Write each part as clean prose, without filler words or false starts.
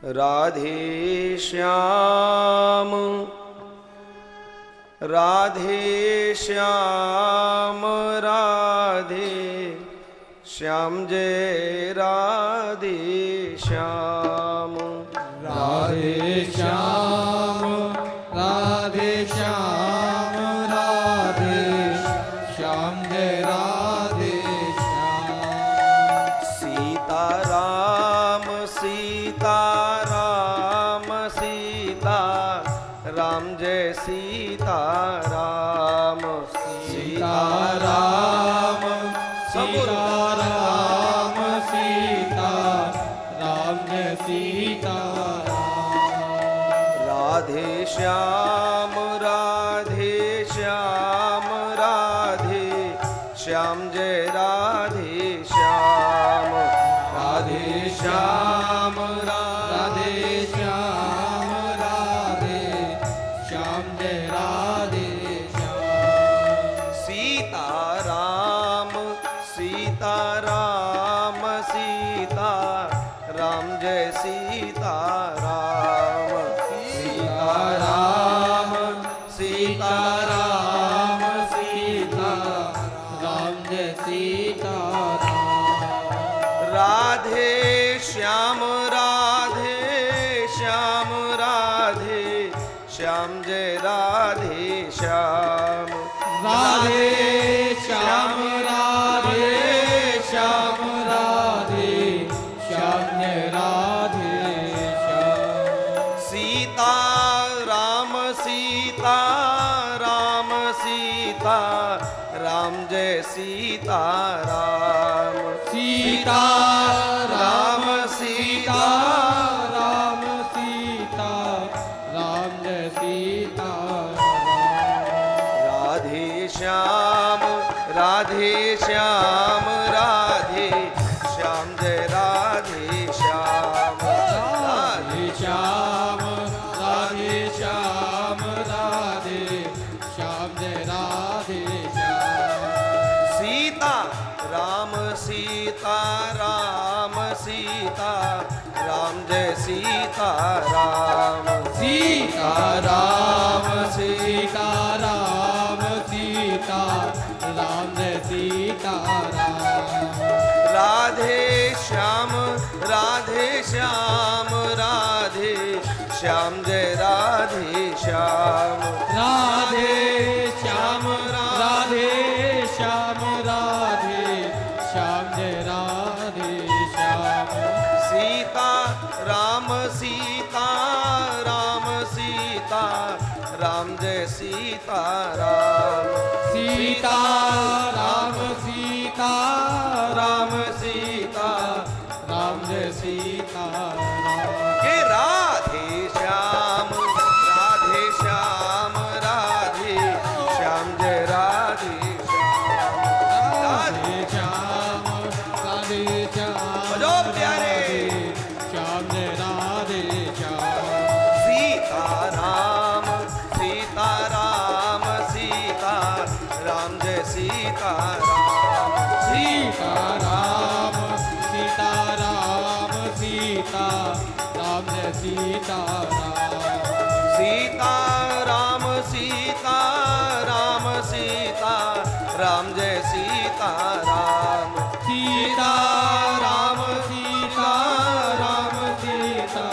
राधे श्याम राधे श्याम राधे श्याम जय राधे श्याम राधे श्याम राधे श्याम राधे श्याम जय राधे श्याम। सीता राम सीता राम सीता राम जय सीता राम सीता राम सीता राम सीता राम जय सीता राधे श्याम राधे श्याम राधे श्याम जय राधे श्याम राधे श्याम राधे श्याम राधे श्याम जय राधे श्याम। सीता राम सीता राम सीता राम जय सीता राम सीता राम सीता राम सीता राम जय सीता राधे श्याम राधे श्याम राधे श्याम जय राधे श्याम राधे श्याम राधे श्याम राधे श्याम जय राधे श्याम। सीता राम सीता राम सीता राम जय सीता राम सीता राम सीता राम सीता राम जय सीता राधे श्याम राधे श्याम राधे श्याम जय राधे श्याम राधे श्याम राधे श्याम राधे श्याम जय राधे श्याम। सीता राम सीता राम सीता राम जय सीता राम सीता राम सीता राम सीता राम जय सीता राम। राधे श्याम राधे श्याम राधे श्याम जय राधे श्याम राधे श्याम राधे श्याम राधे श्याम जय राधे श्याम। सीता राम सीता राम सीता राम जय सीता राम सीता राम सीता राम सीता राम जय सीता राम। के राधे श्याम राधे श्याम जय राधे श्याम राधे श्याम राधे श्याम बजो प्यारे। श्याम जय राधे श्याम। सीता राम सीता राम सीता राम जय सीता राम सीता राम सीता राम सीता राम जय सीता राम। सीता राम सीता राम सीता राम जय सीता राम सीता राम सीता राम सीता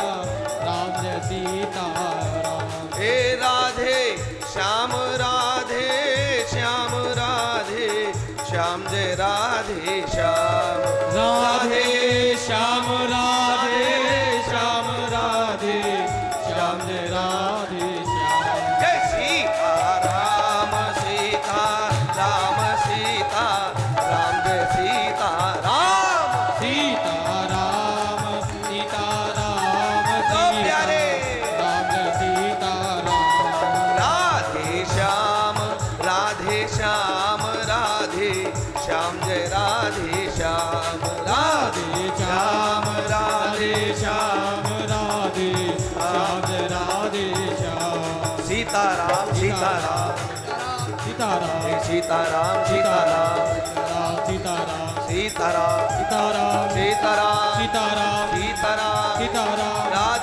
राम जय सीता राम। हे राधे श्याम राधे श्याम राधे श्याम जय राधे श्याम राधे श्याम राधे श्याम राधे श्याम जय राधे श्याम। जय सीता राम सीता राम सीता राम जय सीता राम सीता राम सीता राम तो प्यारे। राम जय सीता राम। राधे श्याम राधे श्याम राधे श्याम जय राधे श्याम राधे श्याम राधे श्याम राधे श्याम जय राधे श्याम। सीताराम सीताराम सीताराम सीताराम सीताराम सीताराम सीताराम सीताराम सीताराम सीताराम सीताराम सीताराम राधे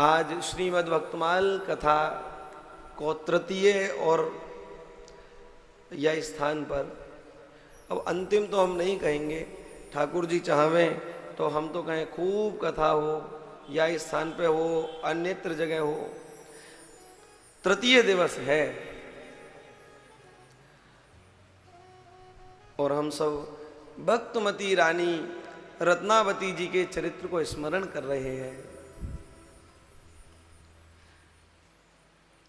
आज श्रीमद् भक्तमाल कथा को तृतीय और यह स्थान पर, अब अंतिम तो हम नहीं कहेंगे, ठाकुर जी चाहें तो हम तो कहें खूब कथा हो, या इस स्थान पे हो, अन्यत्र जगह हो। तृतीय दिवस है और हम सब भक्तमती रानी रत्नावती जी के चरित्र को स्मरण कर रहे हैं।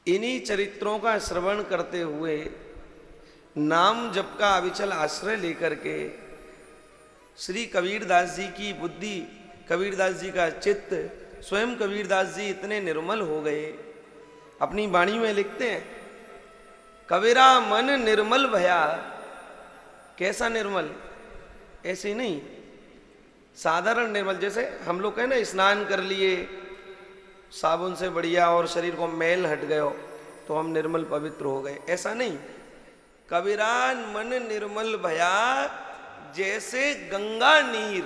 इन्हीं चरित्रों का श्रवण करते हुए नाम जप का अविचल आश्रय लेकर के श्री कबीरदास जी की बुद्धि, कबीरदास जी का चित्त, स्वयं कबीरदास जी इतने निर्मल हो गए। अपनी वाणी में लिखते हैं, कबीरा मन निर्मल भया। कैसा निर्मल? ऐसे नहीं, साधारण निर्मल। जैसे हम लोग कहें ना, स्नान कर लिए साबुन से बढ़िया और शरीर को मैल हट गयो तो हम निर्मल पवित्र हो गए, ऐसा नहीं। कबीरान मन निर्मल भया जैसे गंगा नीर।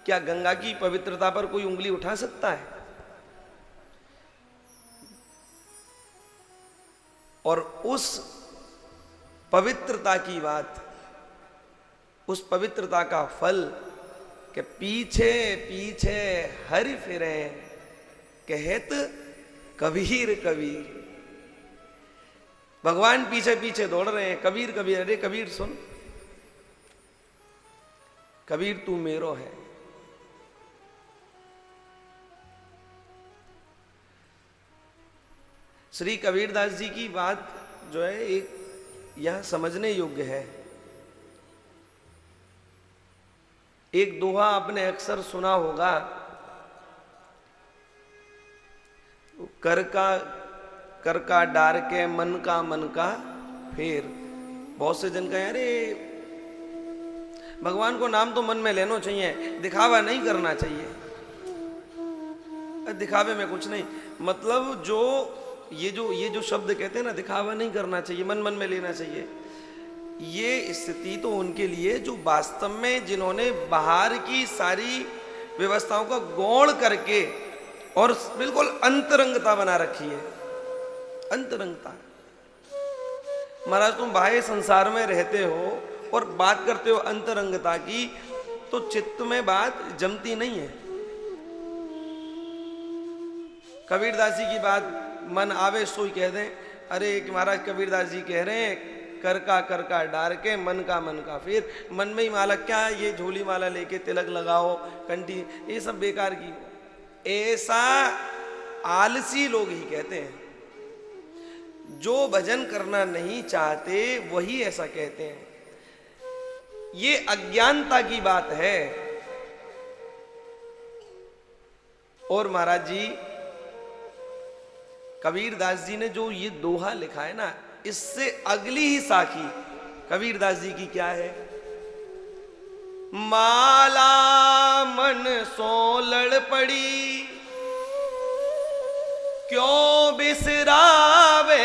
क्या गंगा की पवित्रता पर कोई उंगली उठा सकता है? और उस पवित्रता की बात, उस पवित्रता का फल कि पीछे पीछे हरि फिरे कहत कबीर कबीर। भगवान पीछे पीछे दौड़ रहे हैं, कबीर कबीर। अरे कबीर सुन, कबीर तू मेरो है। श्री कबीरदास जी की बात जो है एक यह समझने योग्य है। एक दोहा आपने अक्सर सुना होगा, कर का डार के मन का फेर। बहुत से जन कहें अरे भगवान को नाम तो मन में लेना चाहिए, दिखावा नहीं करना चाहिए। दिखावे में कुछ नहीं, मतलब जो ये जो शब्द कहते हैं ना, दिखावा नहीं करना चाहिए, मन मन में लेना चाहिए। ये स्थिति तो उनके लिए जो वास्तव में जिन्होंने बाहर की सारी व्यवस्थाओं का गौण करके और बिल्कुल अंतरंगता बना रखी है। अंतरंगता, महाराज तुम बाह्य संसार में रहते हो और बात करते हो अंतरंगता की, तो चित्त में बात जमती नहीं है। कबीरदास जी की बात मन आवे सोई कह दें, अरे महाराज कबीरदास जी कह रहे हैं कर का डार के मन का फिर। मन में ही माला, क्या ये झोली माला लेके तिलक लगाओ, कंठी, ये सब बेकार की। ऐसा आलसी लोग ही कहते हैं, जो भजन करना नहीं चाहते वही ऐसा कहते हैं। ये अज्ञानता की बात है। और महाराज जी कबीरदास जी ने जो ये दोहा लिखा है ना, इससे अगली ही साखी कबीरदास जी की क्या है? माला मन सो लड़ पड़ी क्यों बिसरावे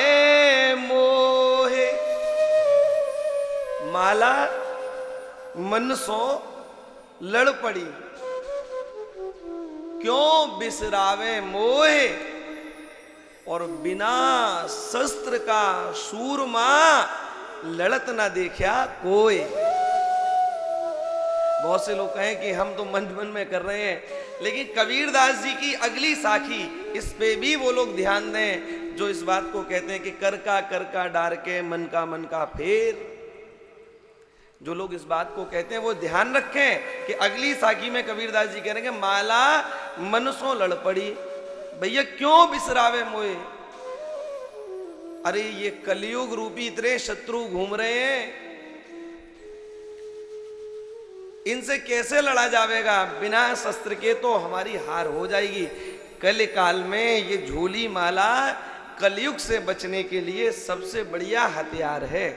मोहे। माला मन सो लड़ पड़ी क्यों बिसरावे मोहे, और बिना शस्त्र का सूरमा लड़त ना देखा कोई। बहुत से लोग कहें कि हम तो मन मन में कर रहे हैं, लेकिन कबीरदास जी की अगली साखी, इस पे भी वो लोग ध्यान दें जो इस बात को कहते हैं कि कर का डार के मन का फेर। जो लोग इस बात को कहते हैं वो ध्यान रखें कि अगली साखी में कबीरदास जी कह रहे हैं कि माला मनसों लड़ पड़ी। भैया क्यों बिसरावे मोए? अरे ये कलयुग रूपी इतने शत्रु घूम रहे हैं, इनसे कैसे लड़ा जाएगा? बिना शस्त्र के तो हमारी हार हो जाएगी। कल काल में ये झोली माला कलयुग से बचने के लिए सबसे बढ़िया हथियार है,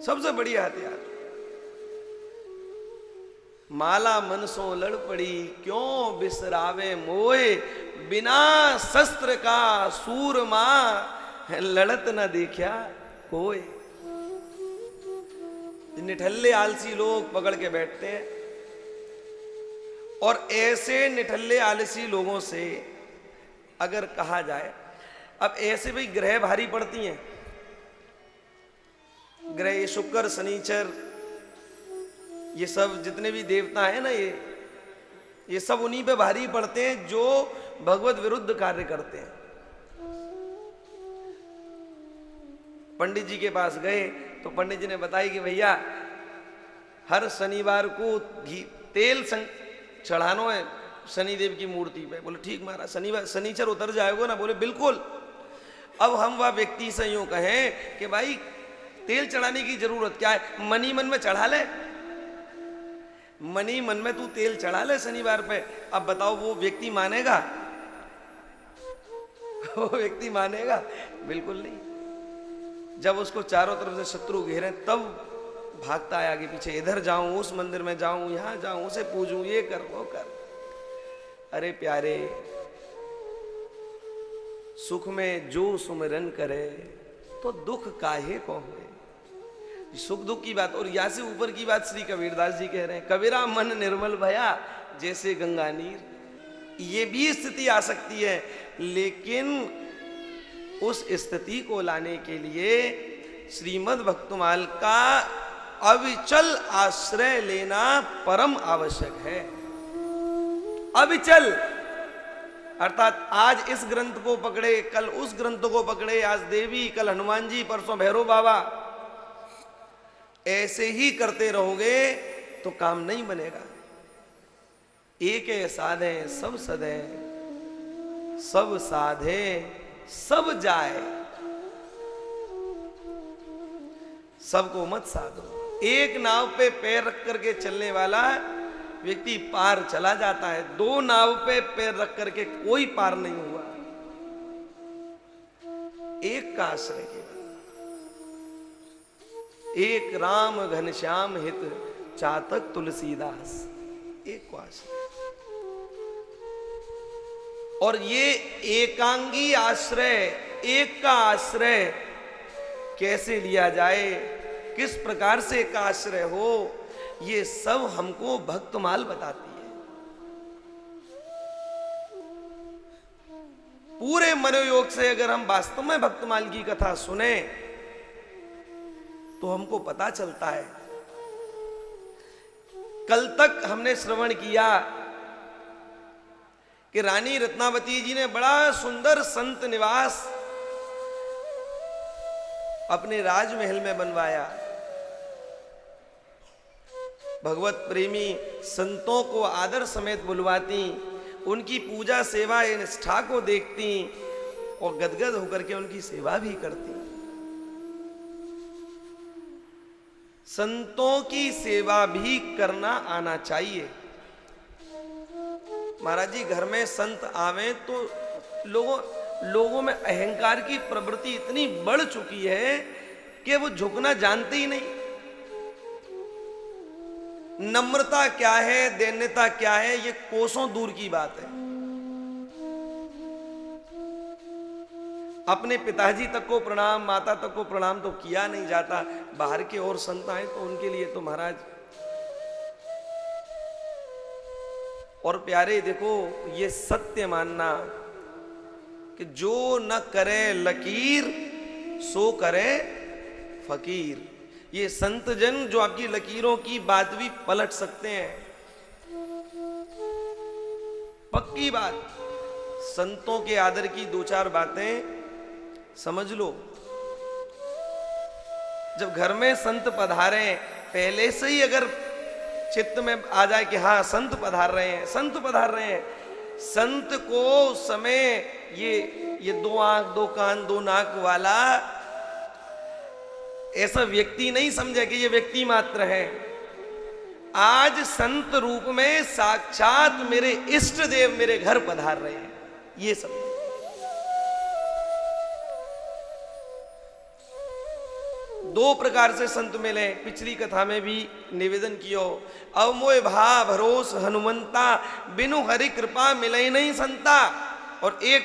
सबसे बढ़िया हथियार। माला मनसों लड़ पड़ी क्यों बिसरावे मोए, बिना शस्त्र का सूरमा लड़त न देखा कोई। निठल्ले आलसी लोग पकड़ के बैठते हैं और ऐसे निठल्ले आलसी लोगों से अगर कहा जाए, अब ऐसे भाई ग्रह भारी पड़ती हैं, ग्रह शुक्र शनिचर ये सब जितने भी देवता हैं ना, ये सब उन्हीं पे भारी पड़ते हैं जो भगवत विरुद्ध कार्य करते हैं। पंडित जी के पास गए तो पंडित जी ने बताया कि भैया हर शनिवार को तेल चढ़ानो है शनिदेव की मूर्ति पे। बोले ठीक महाराज, शनिवार शनिचर उतर जाएगा ना? बोले बिल्कुल। अब हम वह व्यक्ति से यूं कहें कि भाई तेल चढ़ाने की जरूरत क्या है, मनी मन में चढ़ा ले, मनी मन में तू तेल चढ़ा ले शनिवार पे। अब बताओ वो व्यक्ति मानेगा? वो व्यक्ति मानेगा? बिल्कुल नहीं। जब उसको चारों तरफ से शत्रु घेरे तब भागता है आगे पीछे, इधर जाऊं, उस मंदिर में जाऊं, यहां जाऊं, उसे पूजूं, ये कर वो कर। अरे प्यारे, सुख में जो सुमिरन करे तो दुख काहे को हुए। सुख दुख की बात, और या से ऊपर की बात श्री कबीरदास जी कह रहे हैं, कबीरा मन निर्मल भया जैसे गंगा नीर। ये भी स्थिति आ सकती है, लेकिन उस स्थिति को लाने के लिए श्रीमद् भक्तमाल का अविचल आश्रय लेना परम आवश्यक है। अविचल अर्थात आज इस ग्रंथ को पकड़े, कल उस ग्रंथ को पकड़े, आज देवी, कल हनुमान जी, परसों भैरव बाबा, ऐसे ही करते रहोगे तो काम नहीं बनेगा। एक साधे सब सधे, सब साधे सब जाए। सबको मत साधो। एक नाव पे पैर रख करके चलने वाला व्यक्ति पार चला जाता है, दो नाव पे पैर रख करके कोई पार नहीं हुआ। एक का आश्रय केवल, एक राम घनश्याम हित चातक तुलसीदास, एक को आश्रय। और ये एकांगी आश्रय, एक का आश्रय कैसे लिया जाए, किस प्रकार से एक आश्रय हो, ये सब हमको भक्तमाल बताती है। पूरे मनोयोग से अगर हम वास्तव में भक्तमाल की कथा सुने तो हमको पता चलता है। कल तक हमने श्रवण किया कि रानी रत्नावती जी ने बड़ा सुंदर संत निवास अपने राजमहल में बनवाया। भगवत प्रेमी संतों को आदर समेत बुलवाती, उनकी पूजा सेवा निष्ठा को देखती और गदगद होकर के उनकी सेवा भी करती। संतों की सेवा भी करना आना चाहिए। महाराज जी, घर में संत आवे तो लोगों में अहंकार की प्रवृत्ति इतनी बढ़ चुकी है कि वो झुकना जानते ही नहीं। नम्रता क्या है, दैन्यता क्या है, ये कोसों दूर की बात है। अपने पिताजी तक को प्रणाम, माता तक को प्रणाम तो किया नहीं जाता। बाहर के और संत आए तो उनके लिए तो महाराज। और प्यारे देखो, ये सत्य मानना कि जो न करे लकीर सो करे फकीर। ये संत जन जो आपकी लकीरों की बात भी पलट सकते हैं, पक्की बात। संतों के आदर की दो चार बातें समझ लो। जब घर में संत पधारे, पहले से ही अगर चित्त में आ जाए कि हाँ संत पधार रहे हैं, संत पधार रहे हैं, संत को समय ये दो आंख, दो कान, दो नाक वाला ऐसा व्यक्ति नहीं समझे कि ये व्यक्ति मात्र है। आज संत रूप में साक्षात मेरे इष्ट देव मेरे घर पधार रहे हैं, ये समझ। दो प्रकार से संत मिले, पिछली कथा में भी निवेदन किया। अवमोय भा भरोस हनुमंता, बिनु हरि कृपा मिले नहीं संता। और एक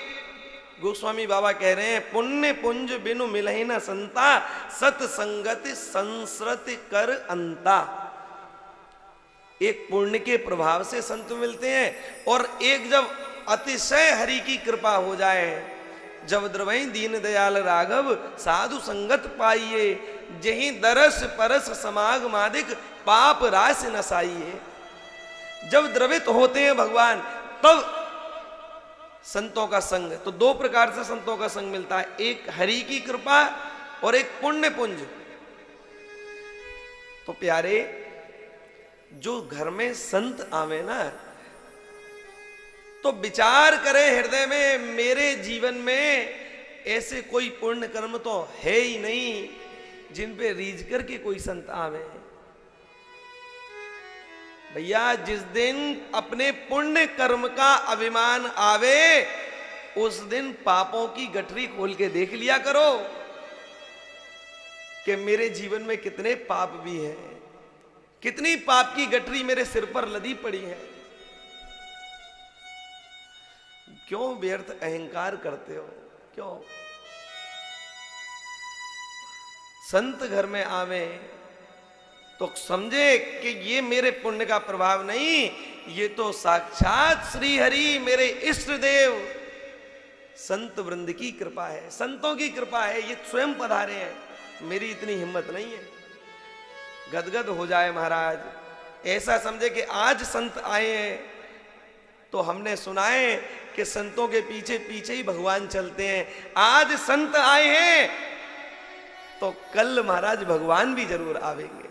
गोस्वामी बाबा कह रहे हैं, पुण्य पुंज बिनु मिले न संता, सत संगति संस्रति कर अंता। एक पुण्य के प्रभाव से संत मिलते हैं, और एक जब अतिशय हरि की कृपा हो जाए, जब द्रवई दीन दयाल राघव साधु संगत पाइए, जही दरस परस समाग मादिक पाप रास नसाइए। जब द्रवित होते हैं भगवान, तब संतों का संग, तो दो प्रकार से संतों का संग मिलता है, एक हरि की कृपा और एक पुण्य पुंज। तो प्यारे, जो घर में संत आवे ना, तो विचार करे हृदय में, मेरे जीवन में ऐसे कोई पुण्य कर्म तो है ही नहीं जिन पे रीझ करके कोई संत आवे। भैया, जिस दिन अपने पुण्य कर्म का अभिमान आवे, उस दिन पापों की गठरी खोल के देख लिया करो कि मेरे जीवन में कितने पाप भी हैं, कितनी पाप की गठरी मेरे सिर पर लदी पड़ी है। क्यों व्यर्थ अहंकार करते हो? क्यों? संत घर में आवे तो समझे कि ये मेरे पुण्य का प्रभाव नहीं, ये तो साक्षात श्री हरि मेरे इष्ट देव संत वृंद की कृपा है, संतों की कृपा है, ये स्वयं पधारे हैं। मेरी इतनी हिम्मत नहीं है। गदगद हो जाए महाराज, ऐसा समझे कि आज संत आए हैं तो हमने सुना है कि संतों के पीछे पीछे ही भगवान चलते हैं। आज संत आए हैं तो कल महाराज भगवान भी जरूर आवेंगे।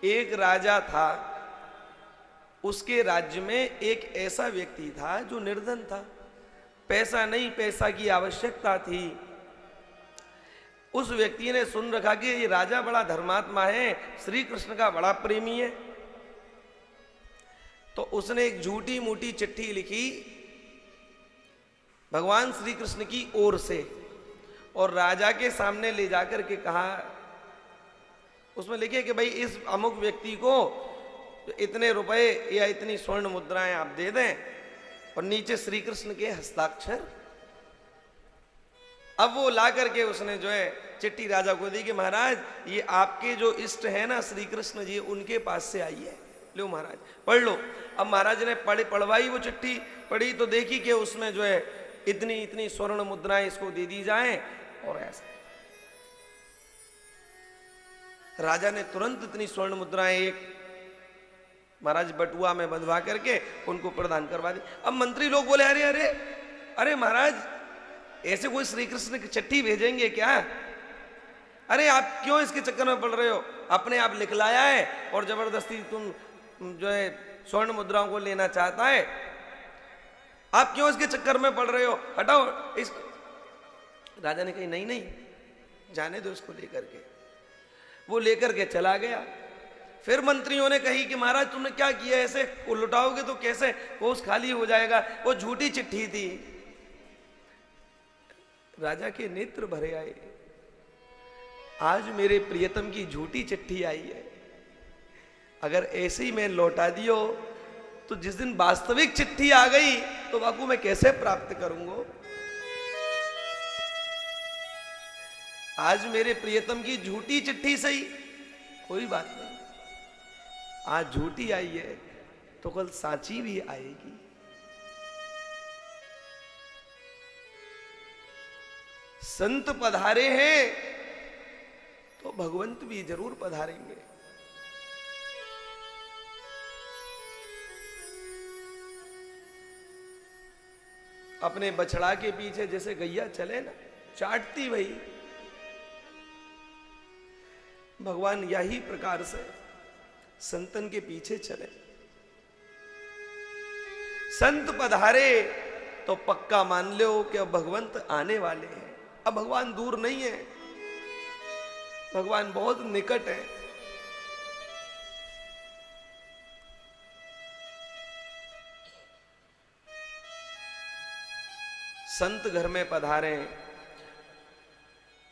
एक राजा था, उसके राज्य में एक ऐसा व्यक्ति था जो निर्धन था, पैसा नहीं, पैसा की आवश्यकता थी। उस व्यक्ति ने सुन रखा कि ये राजा बड़ा धर्मात्मा है, श्री कृष्ण का बड़ा प्रेमी है, तो उसने एक झूठी मूठी चिट्ठी लिखी भगवान श्री कृष्ण की ओर से, और राजा के सामने ले जाकर के कहा, उसमें लिखे कि भाई इस अमुक व्यक्ति को इतने रुपए या इतनी स्वर्ण मुद्राएं आप दे दें, और नीचे श्री कृष्ण के हस्ताक्षर। अब वो ला करके उसने जो है चिट्ठी राजा को दी कि महाराज ये आपके जो इष्ट है ना श्री कृष्ण जी, उनके पास से आई है, लो महाराज पढ़ लो। अब महाराज ने पढ़वाई, वो चिट्ठी पढ़ी तो देखी कि उसमें जो है इतनी इतनी स्वर्ण मुद्राएं इसको दे दी जाएं, और ऐसा राजा ने तुरंत इतनी स्वर्ण मुद्राएं एक महाराज बटुआ में बंधवा करके उनको प्रदान करवा दी। अब मंत्री लोग बोले, अरे अरे अरे महाराज, ऐसे कोई श्री कृष्ण की चिट्ठी भेजेंगे क्या? अरे आप क्यों इसके चक्कर में पड़ रहे हो? अपने आप लिख लाया है और जबरदस्ती तुम जो है स्वर्ण मुद्राओं को लेना चाहता है, आप क्यों इसके चक्कर में पड़ रहे हो? हटाओ इसको। राजा ने कही नहीं नहीं, जाने दो इसको लेकर के। वो लेकर के चला गया। फिर मंत्रियों ने कही कि महाराज तुमने क्या किया, ऐसे वो लुटाओगे तो कैसे कोष खाली हो जाएगा, वो झूठी चिट्ठी थी। राजा के नेत्र भरे आए, आज मेरे प्रियतम की झूठी चिट्ठी आई है, अगर ऐसे ही मैं लौटा दियो तो जिस दिन वास्तविक चिट्ठी आ गई तो बापू मैं कैसे प्राप्त करूंगा? आज मेरे प्रियतम की झूठी चिट्ठी सही, कोई बात नहीं, आज झूठी आई है तो कल साची भी आएगी। संत पधारे हैं तो भगवंत भी जरूर पधारेंगे। अपने बछड़ा के पीछे जैसे गैया चले ना, चाटती वही, भगवान यही प्रकार से संतन के पीछे चले। संत पधारे तो पक्का मान लो कि अब भगवंत आने वाले हैं। अब भगवान दूर नहीं है, भगवान बहुत निकट है। संत घर में पधारे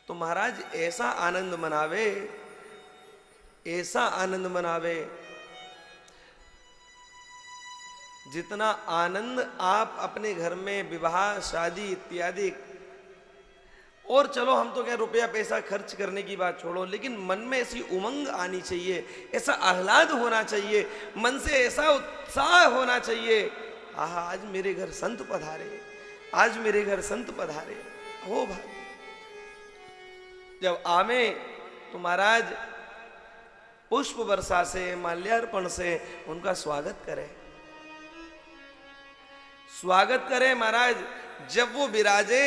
तो महाराज ऐसा आनंद मनावे, ऐसा आनंद मनावे जितना आनंद आप अपने घर में विवाह शादी इत्यादि और चलो हम तो क्या रुपया पैसा खर्च करने की बात छोड़ो, लेकिन मन में ऐसी उमंग आनी चाहिए, ऐसा आह्लाद होना चाहिए, मन से ऐसा उत्साह होना चाहिए, आहा आज मेरे घर संत पधारे, आज मेरे घर संत पधारे। हो भाई, जब आवे तो महाराज पुष्प वर्षा से, माल्यार्पण से उनका स्वागत करें, स्वागत करें महाराज। जब वो विराजे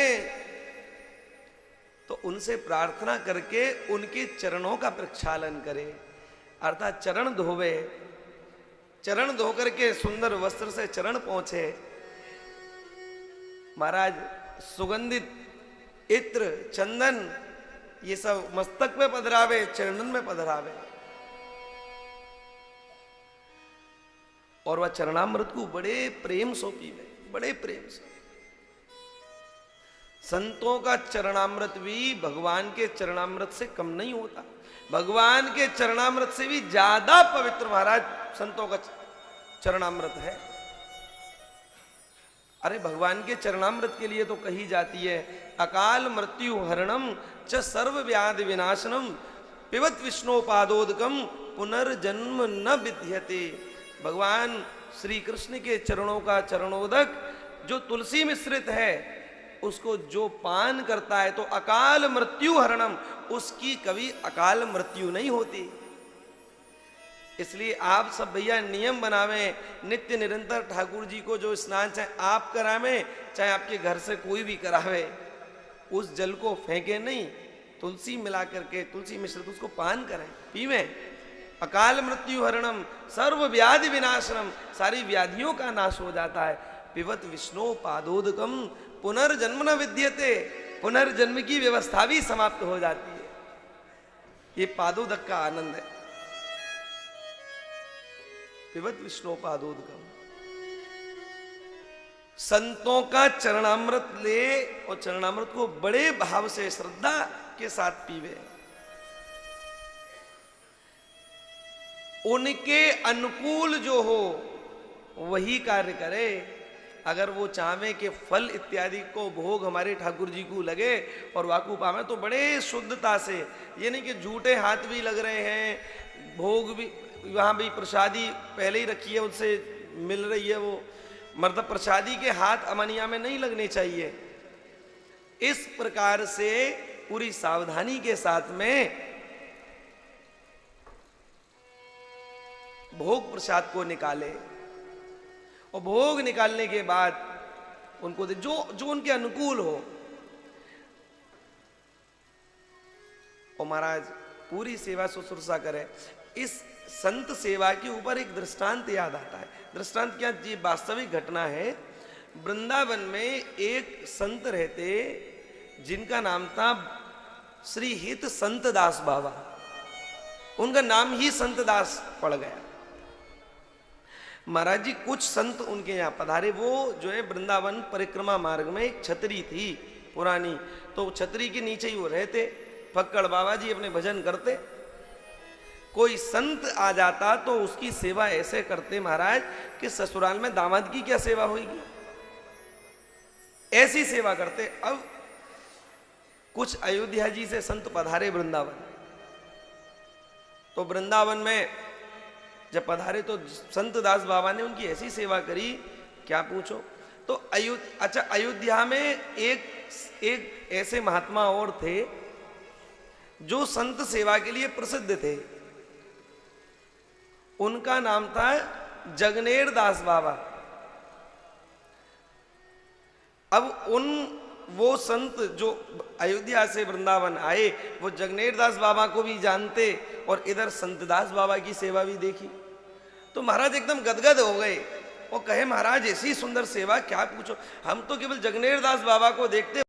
तो उनसे प्रार्थना करके उनके चरणों का प्रक्षालन करे, अर्थात चरण धोवे, चरण धो करके सुंदर वस्त्र से चरण पहुंचे। महाराज सुगंधित इत्र, चंदन ये सब मस्तक में पधरावे, चरणन में पधरावे, और वह चरणामृत को बड़े प्रेम सो पीवे, बड़े प्रेम से। संतों का चरणामृत भी भगवान के चरणामृत से कम नहीं होता, भगवान के चरणामृत से भी ज्यादा पवित्र महाराज संतों का चरणामृत है। अरे भगवान के चरणामृत के लिए तो कही जाती है, अकाल मृत्यु हरणम च सर्व व्याधि विनाशनम पिबत विष्णु पादोदकम पुनर्जन्म न विद्यते। भगवान श्री कृष्ण के चरणों का चरणोदक जो तुलसी मिश्रित है, उसको जो पान करता है तो अकाल मृत्यु हरणम, उसकी कभी अकाल मृत्यु नहीं होती। इसलिए आप सब भैया नियम बनावे, नित्य निरंतर ठाकुर जी को जो स्नान चाहे आप करावे, चाहे आपके घर से कोई भी करावे, उस जल को फेंके नहीं, तुलसी मिला करके, तुलसी मिश्रित उसको पान करें, पीवे। अकाल मृत्यु हरणम सर्व व्याधि विनाशनम, सारी व्याधियों का नाश हो जाता है। पिबत विष्णु पादोदकम पुनर्जन्म न विद्यते, पुनर्जन्म की व्यवस्था भी समाप्त हो जाती है। ये पादोदक का आनंद है। पिबत विष्णु पादोदकम, संतों का चरणामृत ले और चरणामृत को बड़े भाव से श्रद्धा के साथ पीवे, उनके अनुकूल जो हो वही कार्य करे। अगर वो चाहे कि फल इत्यादि को भोग हमारे ठाकुर जी को लगे और वाकू पावे तो बड़े शुद्धता से, ये नहीं कि झूठे हाथ भी लग रहे हैं, भोग भी वहाँ भी प्रसादी पहले ही रखी है उनसे मिल रही है, वो मतलब प्रसादी के हाथ अमनिया में नहीं लगने चाहिए। इस प्रकार से पूरी सावधानी के साथ में भोग प्रसाद को निकाले, और भोग निकालने के बाद उनको दे, जो उनके अनुकूल हो। और महाराज पूरी सेवा शुश्रूषा करे। इस संत सेवा के ऊपर एक दृष्टांत याद आता है। दृष्टांत क्या, ये वास्तविक घटना है। वृंदावन में एक संत रहते जिनका नाम था श्री हित संत दास बाबा, उनका नाम ही संत दास पड़ गया। महाराज जी कुछ संत उनके यहाँ पधारे। वो जो है वृंदावन परिक्रमा मार्ग में एक छतरी थी पुरानी, तो छतरी के नीचे ही वो रहते। फक्कड़ बाबा जी अपने भजन करते। कोई संत आ जाता तो उसकी सेवा ऐसे करते महाराज कि ससुराल में दामाद की क्या सेवा होगी, ऐसी सेवा करते। अब कुछ अयोध्या जी से संत पधारे वृंदावन, तो वृंदावन में जब पधारे तो संत दास बाबा ने उनकी ऐसी सेवा करी, क्या पूछो। तो अयोध्या में एक ऐसे महात्मा और थे जो संत सेवा के लिए प्रसिद्ध थे। उनका नाम था जगनेर दास बाबा। अब वो संत जो अयोध्या से वृंदावन आए, वो जगनेर दास बाबा को भी जानते और इधर संत दास बाबा की सेवा भी देखी। तो महाराज एकदम गदगद हो गए और कहे, महाराज ऐसी सुंदर सेवा क्या पूछो, हम तो केवल जगनेर दास बाबा को देखते,